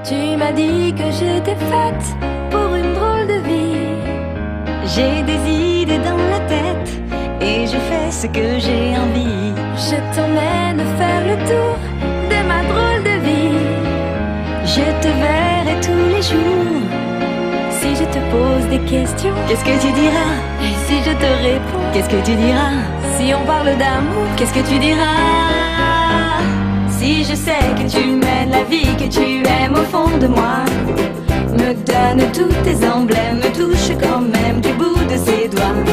Tu m'as dit que j'étais faite pour une drôle de vie. J'ai des idées dans la tête et je fais ce que j'ai envie. Je t'emmène faire le tour de ma drôle de vie. Je te verrai tous les jours. Si je te pose des questions, qu'est-ce que tu diras? Et si je te réponds, qu'est-ce que tu diras? Si on parle d'amour, qu'est-ce que tu diras? Si je sais que tu mènes la vie que tu aimes au fond de moi, me donne tous tes emblèmes, me touche quand même du bout de ses doigts.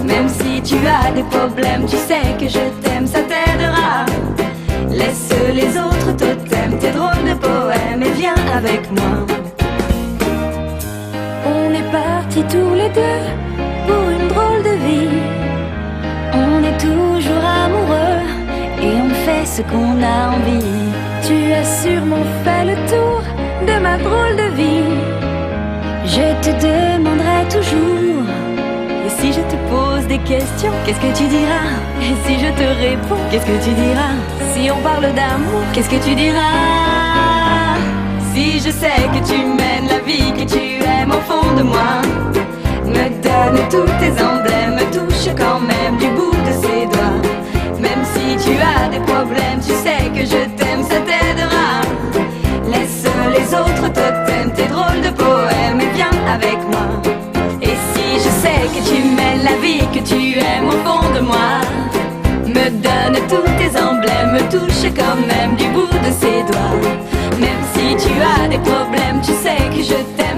Même si tu as des problèmes, tu sais que je t'aime, ça t'aidera. Laisse les autres totems, tes drôles de poèmes et viens avec moi. On est partis tous les deux pour une drôle de vie. On est toujours amoureux et on fait ce qu'on a envie. Tu as sûrement fait le tour de ma drôle de vie. Je te demanderai toujours. Et si je te pose des questions, qu'est-ce que tu diras? Et si je te réponds, qu'est-ce que tu diras? Si on parle d'amour, qu'est-ce que tu diras? Si je sais que tu mènes la vie que tu aimes au fond de moi, me donne tous tes emblèmes, me touche quand même du bout de ses doigts. Même si tu as des problèmes, tu sais que je t'aime, ça t'aidera. Laisse les autres totems, tes drôles de poèmes et viens avec moi. Et si je sais que tu mènes la vie que tu aimes au fond de moi, me donne tous tes emblèmes, me touche quand même du bout de ses doigts. Même si tu as des problèmes, tu sais que je t'aime.